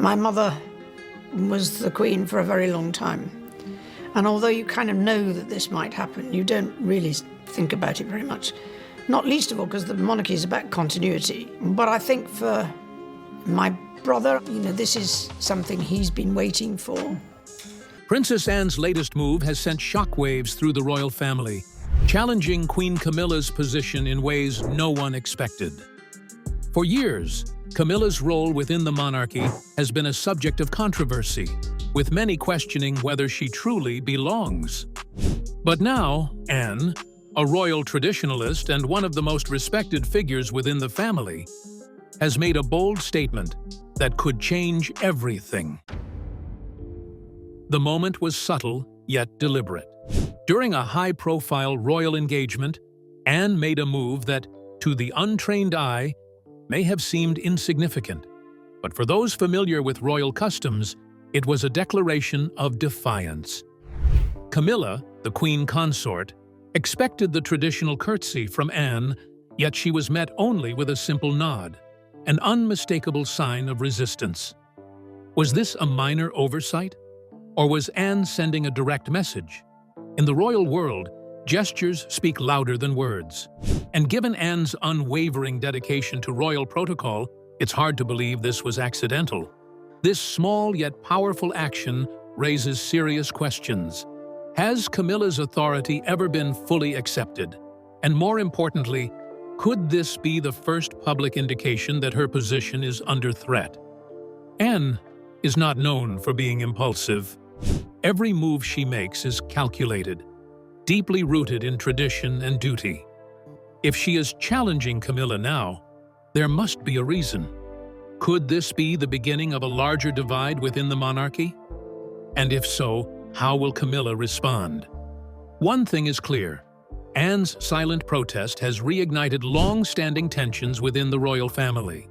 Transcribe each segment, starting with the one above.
My mother was the Queen for a very long time. And although you kind of know that this might happen, you don't really think about it very much. Not least of all because the monarchy is about continuity. But I think for my brother, this is something he's been waiting for. Princess Anne's latest move has sent shockwaves through the royal family, challenging Queen Camilla's position in ways no one expected. For years, Camilla's role within the monarchy has been a subject of controversy, with many questioning whether she truly belongs. But now, Anne, a royal traditionalist and one of the most respected figures within the family, has made a bold statement that could change everything. The moment was subtle, yet deliberate. During a high-profile royal engagement, Anne made a move that, to the untrained eye, may have seemed insignificant. But for those familiar with royal customs, it was a declaration of defiance. Camilla, the queen consort, expected the traditional curtsy from Anne, yet she was met only with a simple nod, an unmistakable sign of resistance. Was this a minor oversight? Or was Anne sending a direct message? In the royal world, gestures speak louder than words. And given Anne's unwavering dedication to royal protocol, it's hard to believe this was accidental. This small yet powerful action raises serious questions. Has Camilla's authority ever been fully accepted? And more importantly, could this be the first public indication that her position is under threat? Anne is not known for being impulsive. Every move she makes is calculated, deeply rooted in tradition and duty. If she is challenging Camilla now, there must be a reason. Could this be the beginning of a larger divide within the monarchy? And if so, how will Camilla respond? One thing is clear. Anne's silent protest has reignited long-standing tensions within the royal family.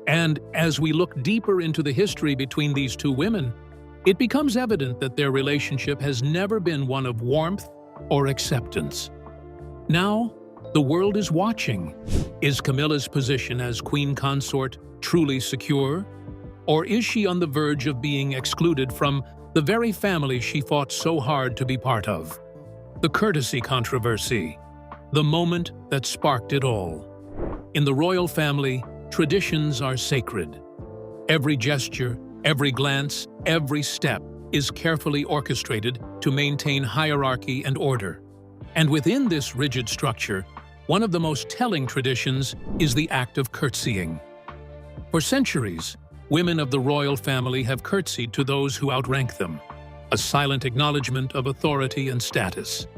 And as we look deeper into the history between these two women, it becomes evident that their relationship has never been one of warmth or acceptance. Now, the world is watching. Is Camilla's position as queen consort truly secure? Or is she on the verge of being excluded from the very family she fought so hard to be part of? The courtesy controversy, the moment that sparked it all. In the royal family, traditions are sacred. Every gesture, every glance, every step is carefully orchestrated to maintain hierarchy and order. And within this rigid structure, one of the most telling traditions is the act of curtsying. For centuries, women of the royal family have curtsied to those who outrank them, a silent acknowledgement of authority and status.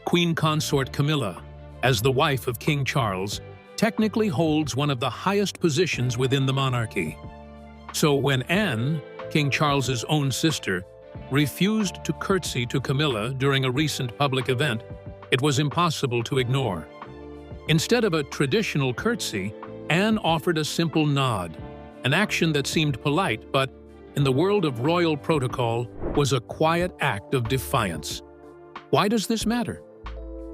Queen consort Camilla, as the wife of King Charles, technically holds one of the highest positions within the monarchy. So when Anne, King Charles's own sister, refused to curtsy to Camilla during a recent public event, it was impossible to ignore. Instead of a traditional curtsy, Anne offered a simple nod, an action that seemed polite but, in the world of royal protocol, was a quiet act of defiance. Why does this matter?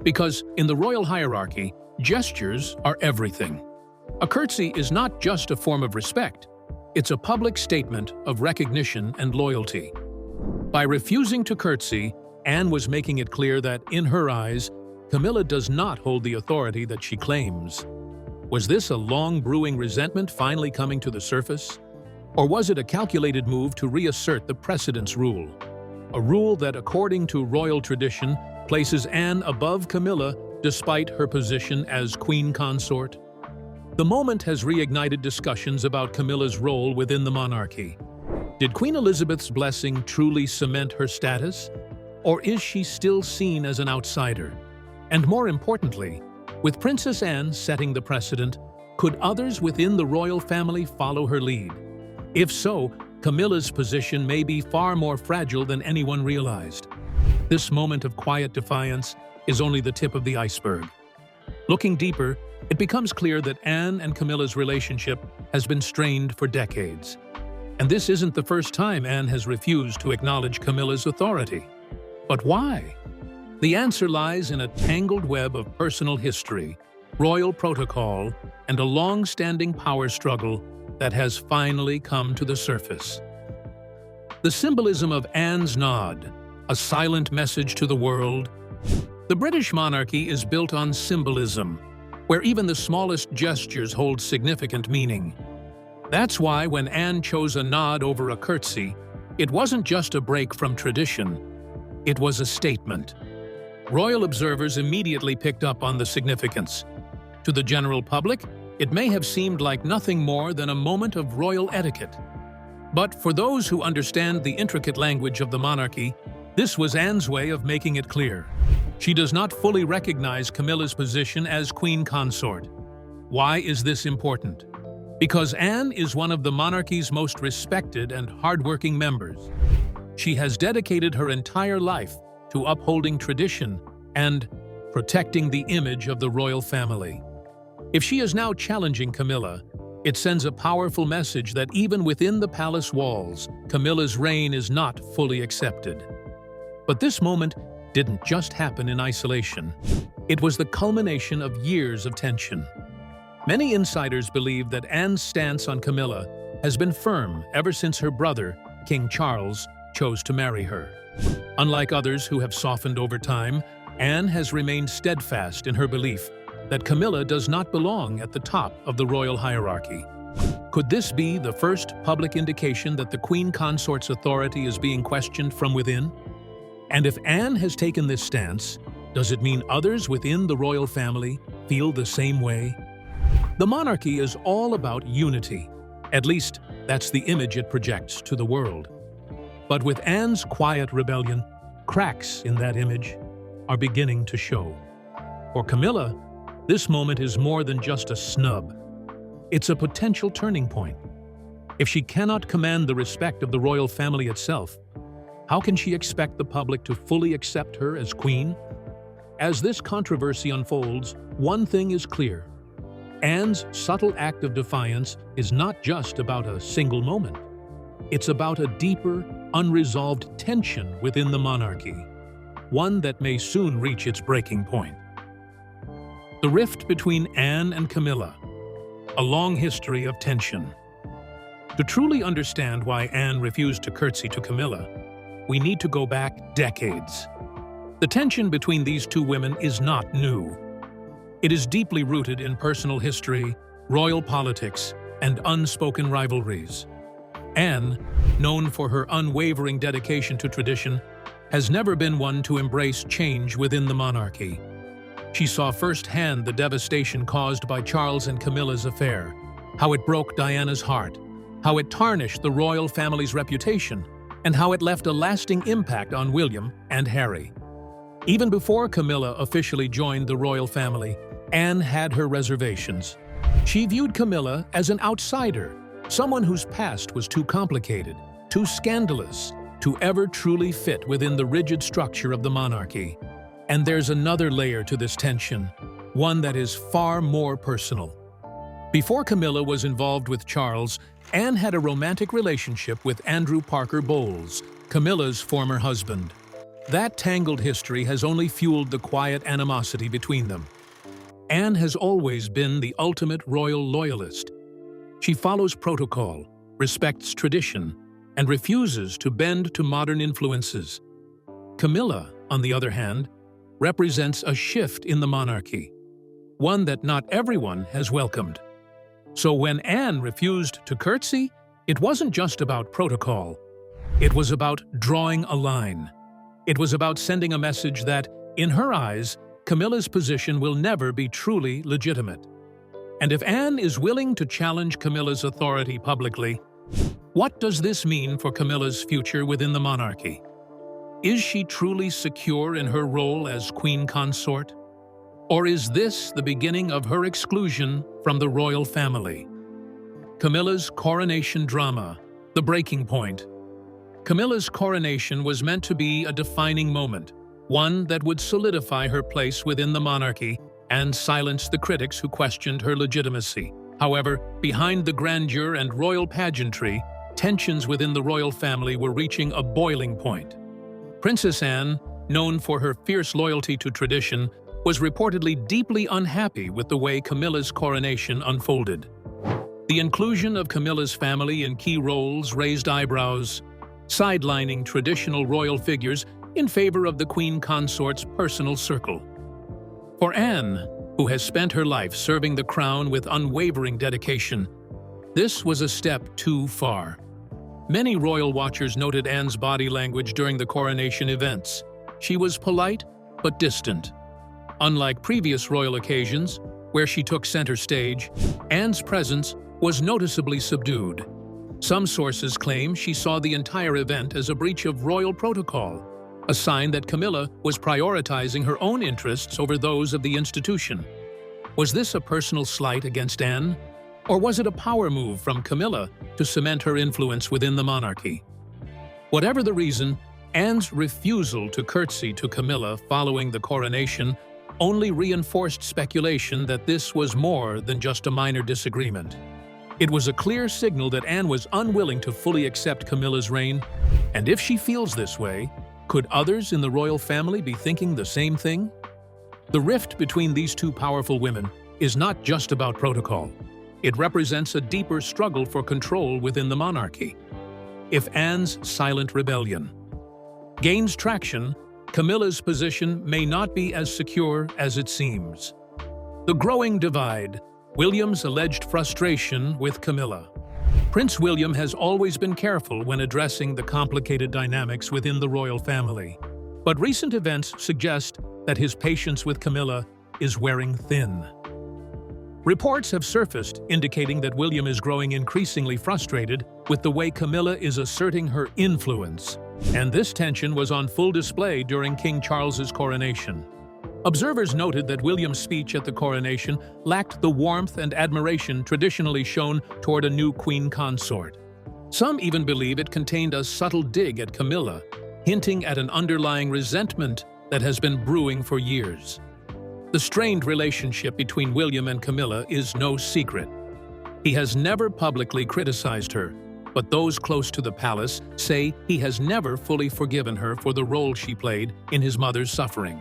Because in the royal hierarchy, gestures are everything. A curtsy is not just a form of respect. It's a public statement of recognition and loyalty. By refusing to curtsy, Anne was making it clear that, in her eyes, Camilla does not hold the authority that she claims. Was this a long-brewing resentment finally coming to the surface? Or was it a calculated move to reassert the precedence rule? A rule that, according to royal tradition, places Anne above Camilla despite her position as queen consort? The moment has reignited discussions about Camilla's role within the monarchy. Did Queen Elizabeth's blessing truly cement her status? Or is she still seen as an outsider? And more importantly, with Princess Anne setting the precedent, could others within the royal family follow her lead? If so, Camilla's position may be far more fragile than anyone realized. This moment of quiet defiance is only the tip of the iceberg. Looking deeper, it becomes clear that Anne and Camilla's relationship has been strained for decades. And this isn't the first time Anne has refused to acknowledge Camilla's authority. But why? The answer lies in a tangled web of personal history, royal protocol, and a long-standing power struggle that has finally come to the surface. The symbolism of Anne's nod, a silent message to the world. The British monarchy is built on symbolism, where even the smallest gestures hold significant meaning. That's why when Anne chose a nod over a curtsy, it wasn't just a break from tradition, it was a statement. Royal observers immediately picked up on the significance. To the general public, it may have seemed like nothing more than a moment of royal etiquette. But for those who understand the intricate language of the monarchy, this was Anne's way of making it clear. She does not fully recognize Camilla's position as queen consort. Why is this important? Because Anne is one of the monarchy's most respected and hardworking members. She has dedicated her entire life to upholding tradition and protecting the image of the royal family. If she is now challenging Camilla, it sends a powerful message that even within the palace walls, Camilla's reign is not fully accepted. But this moment didn't just happen in isolation. It was the culmination of years of tension. Many insiders believe that Anne's stance on Camilla has been firm ever since her brother, King Charles, chose to marry her. Unlike others who have softened over time, Anne has remained steadfast in her belief that Camilla does not belong at the top of the royal hierarchy. Could this be the first public indication that the queen consort's authority is being questioned from within? And if Anne has taken this stance, does it mean others within the royal family feel the same way? The monarchy is all about unity. At least, that's the image it projects to the world. But with Anne's quiet rebellion, cracks in that image are beginning to show. For Camilla, this moment is more than just a snub. It's a potential turning point. If she cannot command the respect of the royal family itself, how can she expect the public to fully accept her as queen? As this controversy unfolds, one thing is clear. Anne's subtle act of defiance is not just about a single moment. It's about a deeper, unresolved tension within the monarchy, one that may soon reach its breaking point. The rift between Anne and Camilla, a long history of tension. To truly understand why Anne refused to curtsy to Camilla, we need to go back decades. The tension between these two women is not new. It is deeply rooted in personal history, royal politics, and unspoken rivalries. Anne, known for her unwavering dedication to tradition, has never been one to embrace change within the monarchy. She saw firsthand the devastation caused by Charles and Camilla's affair, how it broke Diana's heart, how it tarnished the royal family's reputation, and how it left a lasting impact on William and Harry. Even before Camilla officially joined the royal family, Anne had her reservations. She viewed Camilla as an outsider, someone whose past was too complicated, too scandalous, to ever truly fit within the rigid structure of the monarchy. And there's another layer to this tension, one that is far more personal. Before Camilla was involved with Charles, Anne had a romantic relationship with Andrew Parker Bowles, Camilla's former husband. That tangled history has only fueled the quiet animosity between them. Anne has always been the ultimate royal loyalist. She follows protocol, respects tradition, and refuses to bend to modern influences. Camilla, on the other hand, represents a shift in the monarchy, one that not everyone has welcomed. So when Anne refused to curtsy, it wasn't just about protocol. It was about drawing a line. It was about sending a message that, in her eyes, Camilla's position will never be truly legitimate. And if Anne is willing to challenge Camilla's authority publicly, what does this mean for Camilla's future within the monarchy? Is she truly secure in her role as queen consort? Or is this the beginning of her exclusion from the royal family? Camilla's coronation drama, the breaking point. Camilla's coronation was meant to be a defining moment, one that would solidify her place within the monarchy and silence the critics who questioned her legitimacy. However, behind the grandeur and royal pageantry, tensions within the royal family were reaching a boiling point. Princess Anne, known for her fierce loyalty to tradition, was reportedly deeply unhappy with the way Camilla's coronation unfolded. The inclusion of Camilla's family in key roles raised eyebrows, sidelining traditional royal figures in favor of the Queen Consort's personal circle. For Anne, who has spent her life serving the crown with unwavering dedication, this was a step too far. Many royal watchers noted Anne's body language during the coronation events. She was polite but distant. Unlike previous royal occasions, where she took center stage, Anne's presence was noticeably subdued. Some sources claim she saw the entire event as a breach of royal protocol, a sign that Camilla was prioritizing her own interests over those of the institution. Was this a personal slight against Anne? Or was it a power move from Camilla to cement her influence within the monarchy? Whatever the reason, Anne's refusal to curtsy to Camilla following the coronation only reinforced speculation that this was more than just a minor disagreement. It was a clear signal that Anne was unwilling to fully accept Camilla's reign, and if she feels this way, could others in the royal family be thinking the same thing? The rift between these two powerful women is not just about protocol. It represents a deeper struggle for control within the monarchy. If Anne's silent rebellion gains traction, Camilla's position may not be as secure as it seems. The growing divide, William's alleged frustration with Camilla. Prince William has always been careful when addressing the complicated dynamics within the royal family, but recent events suggest that his patience with Camilla is wearing thin. Reports have surfaced indicating that William is growing increasingly frustrated with the way Camilla is asserting her influence, and this tension was on full display during King Charles's coronation. Observers noted that William's speech at the coronation lacked the warmth and admiration traditionally shown toward a new queen consort. Some even believe it contained a subtle dig at Camilla, hinting at an underlying resentment that has been brewing for years. The strained relationship between William and Camilla is no secret. He has never publicly criticized her, but those close to the palace say he has never fully forgiven her for the role she played in his mother's suffering.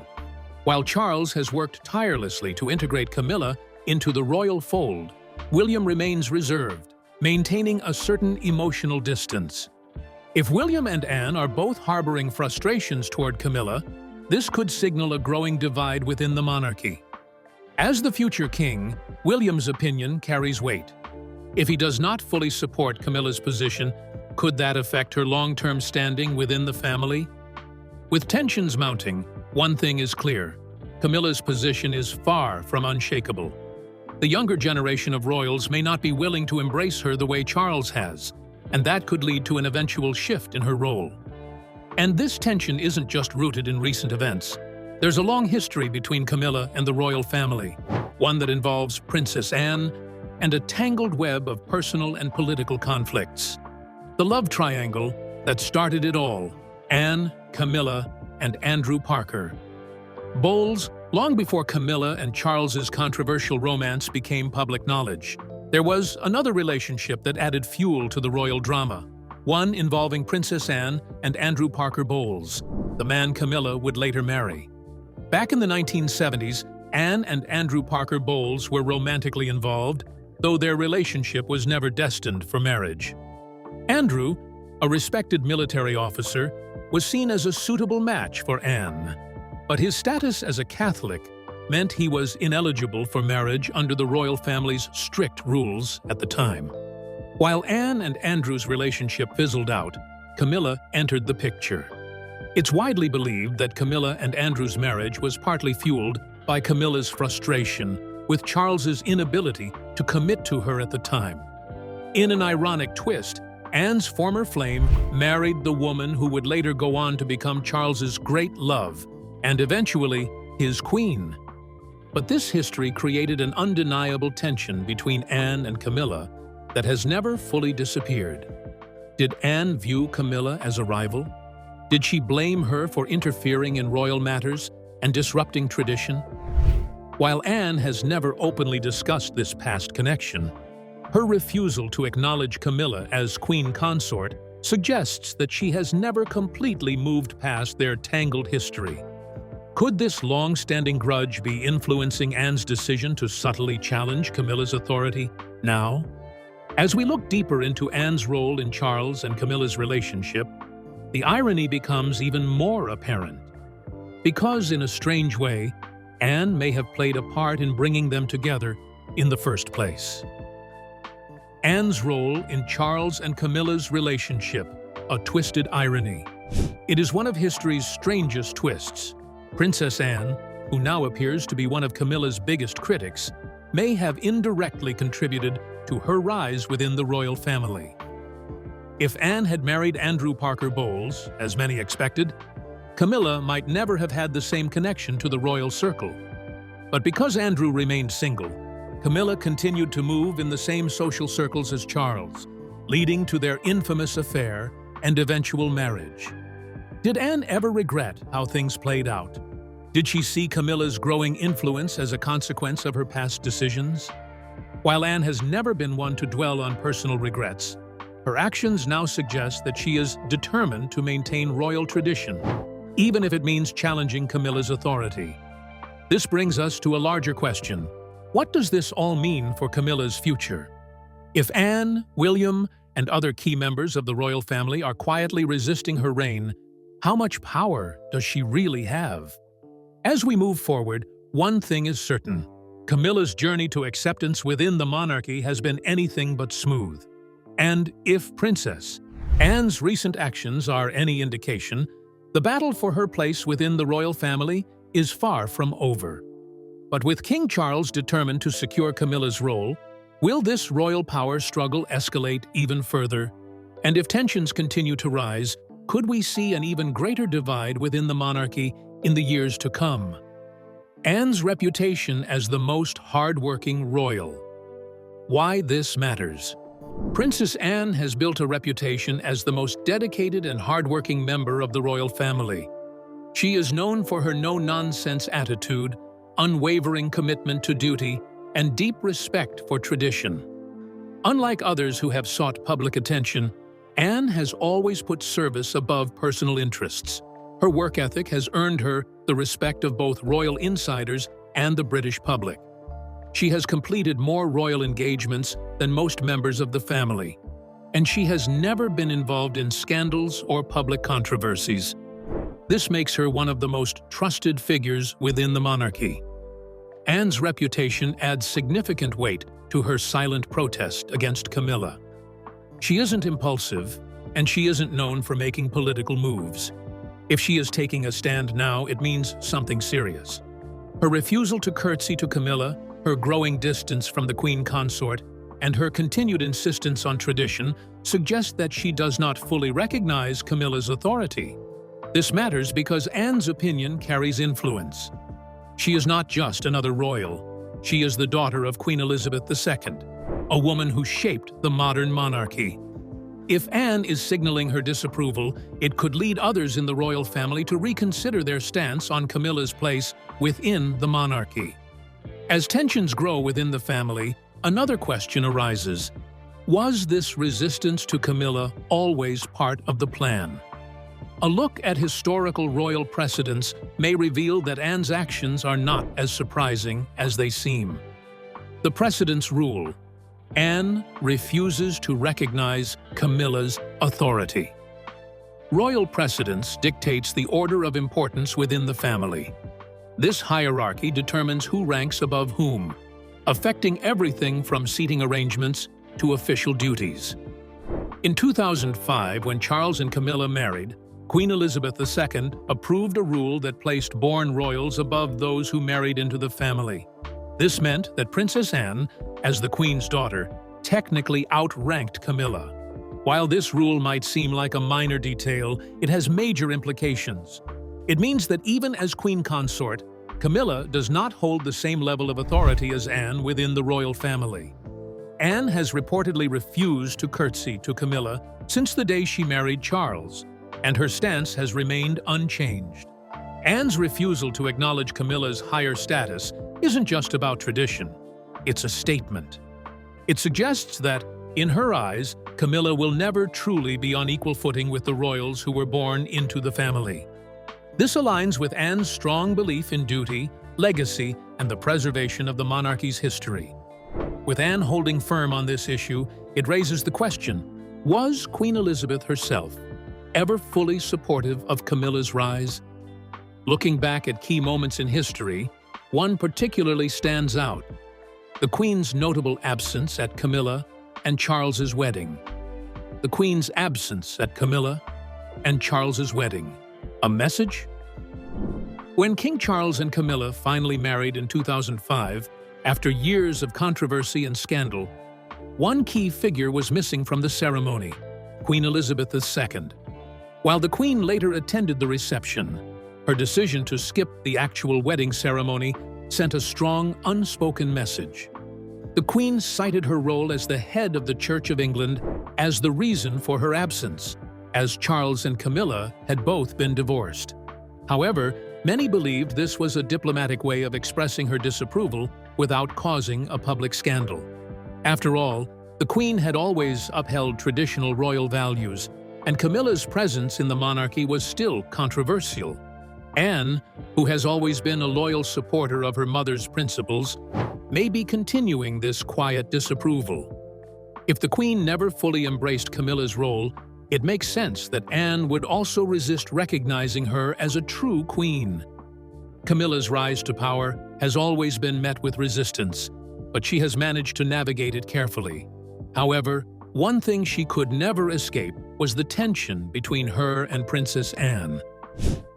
While Charles has worked tirelessly to integrate Camilla into the royal fold, William remains reserved, maintaining a certain emotional distance. If William and Anne are both harboring frustrations toward Camilla, this could signal a growing divide within the monarchy. As the future king, William's opinion carries weight. If he does not fully support Camilla's position, could that affect her long-term standing within the family? With tensions mounting, one thing is clear: Camilla's position is far from unshakable. The younger generation of royals may not be willing to embrace her the way Charles has, and that could lead to an eventual shift in her role. And this tension isn't just rooted in recent events. There's a long history between Camilla and the royal family, one that involves Princess Anne and a tangled web of personal and political conflicts. The love triangle that started it all: Anne, Camilla, and Andrew Parker. Bowles, long before Camilla and Charles's controversial romance became public knowledge, there was another relationship that added fuel to the royal drama, one involving Princess Anne and Andrew Parker Bowles, the man Camilla would later marry. Back in the 1970s, Anne and Andrew Parker Bowles were romantically involved, though their relationship was never destined for marriage. Andrew, a respected military officer, was seen as a suitable match for Anne, but his status as a Catholic meant he was ineligible for marriage under the royal family's strict rules at the time. While Anne and Andrew's relationship fizzled out, Camilla entered the picture. It's widely believed that Camilla and Andrew's marriage was partly fueled by Camilla's frustration with Charles's inability to commit to her at the time. In an ironic twist, Anne's former flame married the woman who would later go on to become Charles's great love and eventually his queen. But this history created an undeniable tension between Anne and Camilla that has never fully disappeared. Did Anne view Camilla as a rival? Did she blame her for interfering in royal matters and disrupting tradition? While Anne has never openly discussed this past connection, her refusal to acknowledge Camilla as queen consort suggests that she has never completely moved past their tangled history. Could this long-standing grudge be influencing Anne's decision to subtly challenge Camilla's authority now? As we look deeper into Anne's role in Charles and Camilla's relationship, the irony becomes even more apparent. Because, in a strange way, Anne may have played a part in bringing them together in the first place. Anne's role in Charles and Camilla's relationship, a twisted irony. It is one of history's strangest twists. Princess Anne, who now appears to be one of Camilla's biggest critics, may have indirectly contributed to her rise within the royal family. If Anne had married Andrew Parker Bowles, as many expected, Camilla might never have had the same connection to the royal circle. But because Andrew remained single, Camilla continued to move in the same social circles as Charles, leading to their infamous affair and eventual marriage. Did Anne ever regret how things played out? Did she see Camilla's growing influence as a consequence of her past decisions? While Anne has never been one to dwell on personal regrets, her actions now suggest that she is determined to maintain royal tradition, even if it means challenging Camilla's authority. This brings us to a larger question. What does this all mean for Camilla's future? If Anne, William, and other key members of the royal family are quietly resisting her reign, how much power does she really have? As we move forward, one thing is certain. Camilla's journey to acceptance within the monarchy has been anything but smooth. And if Princess Anne's recent actions are any indication, the battle for her place within the royal family is far from over. But with King Charles determined to secure Camilla's role, will this royal power struggle escalate even further? And if tensions continue to rise, could we see an even greater divide within the monarchy in the years to come? Anne's reputation as the most hard-working royal. Why this matters. Princess Anne has built a reputation as the most dedicated and hard-working member of the royal family. She is known for her no-nonsense attitude, unwavering commitment to duty, and deep respect for tradition. Unlike others who have sought public attention, Anne has always put service above personal interests. Her work ethic has earned her the respect of both royal insiders and the British public. She has completed more royal engagements than most members of the family, and she has never been involved in scandals or public controversies. This makes her one of the most trusted figures within the monarchy. Anne's reputation adds significant weight to her silent protest against Camilla. She isn't impulsive, and she isn't known for making political moves. If she is taking a stand now, it means something serious. Her refusal to curtsy to Camilla, her growing distance from the Queen Consort, and her continued insistence on tradition suggest that she does not fully recognize Camilla's authority. This matters because Anne's opinion carries influence. She is not just another royal. She is the daughter of Queen Elizabeth II, a woman who shaped the modern monarchy. If Anne is signaling her disapproval, it could lead others in the royal family to reconsider their stance on Camilla's place within the monarchy. As tensions grow within the family, another question arises. Was this resistance to Camilla always part of the plan? A look at historical royal precedents may reveal that Anne's actions are not as surprising as they seem. The precedents rule. Anne refuses to recognize Camilla's authority. Royal precedence dictates the order of importance within the family. This hierarchy determines who ranks above whom, affecting everything from seating arrangements to official duties. In 2005, when Charles and Camilla married, Queen Elizabeth II approved a rule that placed born royals above those who married into the family. This meant that Princess Anne, as the Queen's daughter, technically outranked Camilla. While this rule might seem like a minor detail, it has major implications. It means that even as Queen Consort, Camilla does not hold the same level of authority as Anne within the royal family. Anne has reportedly refused to curtsy to Camilla since the day she married Charles, and her stance has remained unchanged. Anne's refusal to acknowledge Camilla's higher status isn't just about tradition, it's a statement. It suggests that, in her eyes, Camilla will never truly be on equal footing with the royals who were born into the family. This aligns with Anne's strong belief in duty, legacy, and the preservation of the monarchy's history. With Anne holding firm on this issue, it raises the question, was Queen Elizabeth herself ever fully supportive of Camilla's rise? Looking back at key moments in history, one particularly stands out: the Queen's notable absence at Camilla and Charles's wedding. The Queen's absence at Camilla and Charles's wedding. A message? When King Charles and Camilla finally married in 2005, after years of controversy and scandal, one key figure was missing from the ceremony: Queen Elizabeth II. While the Queen later attended the reception, her decision to skip the actual wedding ceremony sent a strong, unspoken message. The Queen cited her role as the head of the Church of England as the reason for her absence, as Charles and Camilla had both been divorced. However, many believed this was a diplomatic way of expressing her disapproval without causing a public scandal. After all, the Queen had always upheld traditional royal values, and Camilla's presence in the monarchy was still controversial. Anne, who has always been a loyal supporter of her mother's principles, may be continuing this quiet disapproval. If the Queen never fully embraced Camilla's role, it makes sense that Anne would also resist recognizing her as a true queen. Camilla's rise to power has always been met with resistance, but she has managed to navigate it carefully. However, one thing she could never escape was the tension between her and Princess Anne.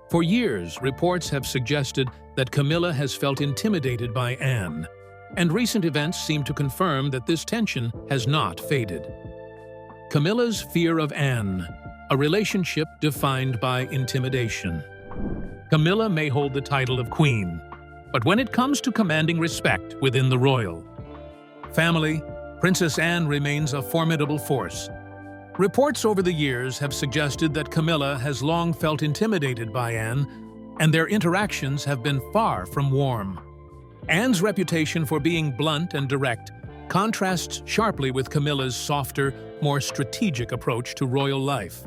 For years, reports have suggested that Camilla has felt intimidated by Anne, and recent events seem to confirm that this tension has not faded. Camilla's fear of Anne, a relationship defined by intimidation. Camilla may hold the title of queen, but when it comes to commanding respect within the royal family, Princess Anne remains a formidable force. Reports over the years have suggested that Camilla has long felt intimidated by Anne, and their interactions have been far from warm. Anne's reputation for being blunt and direct contrasts sharply with Camilla's softer, more strategic approach to royal life.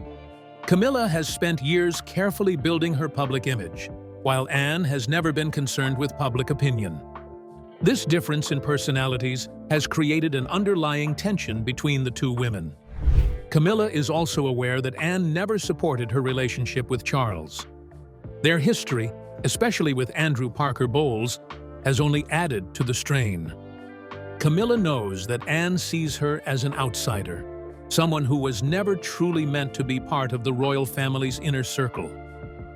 Camilla has spent years carefully building her public image, while Anne has never been concerned with public opinion. This difference in personalities has created an underlying tension between the two women. Camilla is also aware that Anne never supported her relationship with Charles. Their history, especially with Andrew Parker Bowles, has only added to the strain. Camilla knows that Anne sees her as an outsider, someone who was never truly meant to be part of the royal family's inner circle.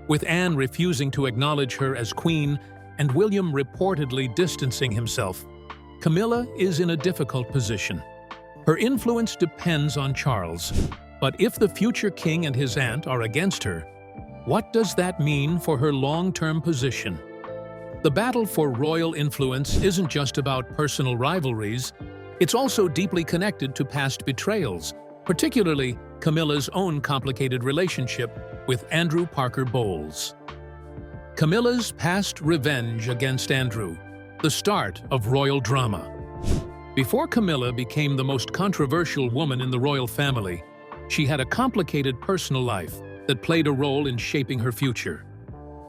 With Anne refusing to acknowledge her as queen and William reportedly distancing himself, Camilla is in a difficult position. Her influence depends on Charles, but if the future king and his aunt are against her, what does that mean for her long-term position? The battle for royal influence isn't just about personal rivalries, it's also deeply connected to past betrayals, particularly Camilla's own complicated relationship with Andrew Parker Bowles. Camilla's past revenge against Andrew, the start of royal drama. Before Camilla became the most controversial woman in the royal family, she had a complicated personal life that played a role in shaping her future.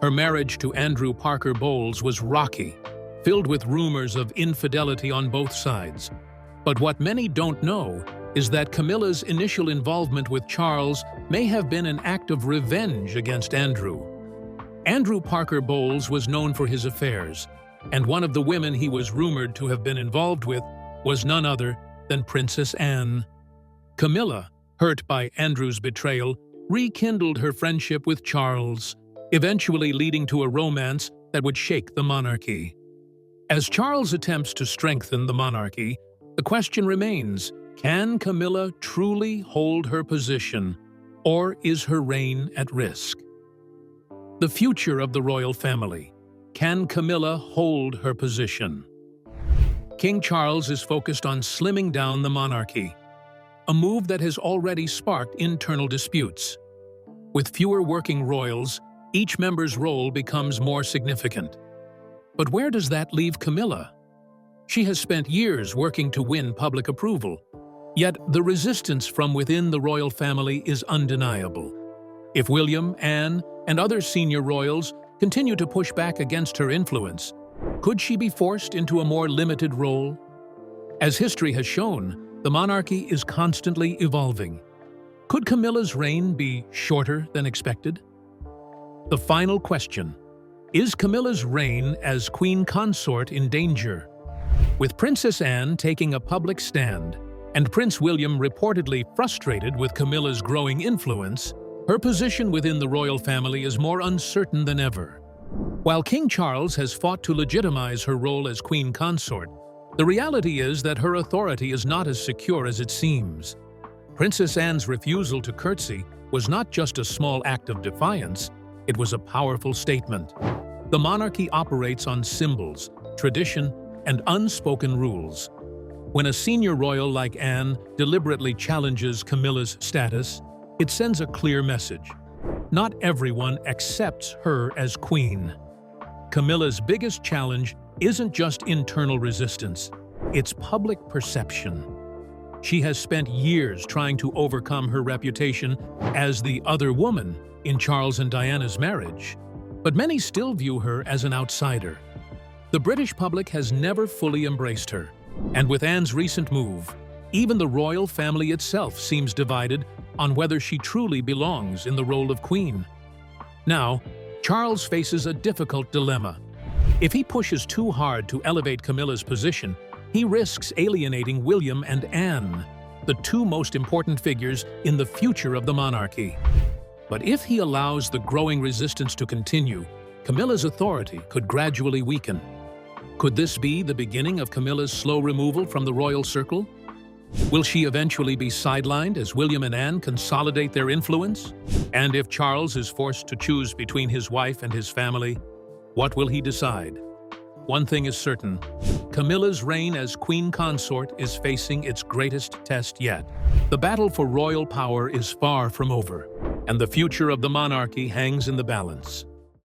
Her marriage to Andrew Parker Bowles was rocky, filled with rumors of infidelity on both sides. But what many don't know is that Camilla's initial involvement with Charles may have been an act of revenge against Andrew. Andrew Parker Bowles was known for his affairs, and one of the women he was rumored to have been involved with was none other than Princess Anne. Camilla, hurt by Andrew's betrayal, rekindled her friendship with Charles, eventually leading to a romance that would shake the monarchy. As Charles attempts to strengthen the monarchy, the question remains, can Camilla truly hold her position, or is her reign at risk? The future of the royal family. Can Camilla hold her position? King Charles is focused on slimming down the monarchy, a move that has already sparked internal disputes. With fewer working royals, each member's role becomes more significant. But where does that leave Camilla? She has spent years working to win public approval, yet the resistance from within the royal family is undeniable. If William, Anne, and other senior royals continue to push back against her influence, could she be forced into a more limited role? As history has shown, the monarchy is constantly evolving. Could Camilla's reign be shorter than expected? The final question: is Camilla's reign as queen consort in danger? With Princess Anne taking a public stand and Prince William reportedly frustrated with Camilla's growing influence, her position within the royal family is more uncertain than ever. While King Charles has fought to legitimize her role as queen consort, the reality is that her authority is not as secure as it seems. Princess Anne's refusal to curtsy was not just a small act of defiance, it was a powerful statement. The monarchy operates on symbols, tradition, and unspoken rules. When a senior royal like Anne deliberately challenges Camilla's status, it sends a clear message. Not everyone accepts her as queen. Camilla's biggest challenge isn't just internal resistance, it's public perception. She has spent years trying to overcome her reputation as the other woman in Charles and Diana's marriage, but many still view her as an outsider. The British public has never fully embraced her, and with Anne's recent move, even the royal family itself seems divided on whether she truly belongs in the role of queen. Now, Charles faces a difficult dilemma. If he pushes too hard to elevate Camilla's position, he risks alienating William and Anne, the two most important figures in the future of the monarchy. But if he allows the growing resistance to continue, Camilla's authority could gradually weaken. Could this be the beginning of Camilla's slow removal from the royal circle? Will she eventually be sidelined as William and Anne consolidate their influence? And if Charles is forced to choose between his wife and his family, what will he decide? One thing is certain: Camilla's reign as queen consort is facing its greatest test yet. The battle for royal power is far from over, and the future of the monarchy hangs in the balance.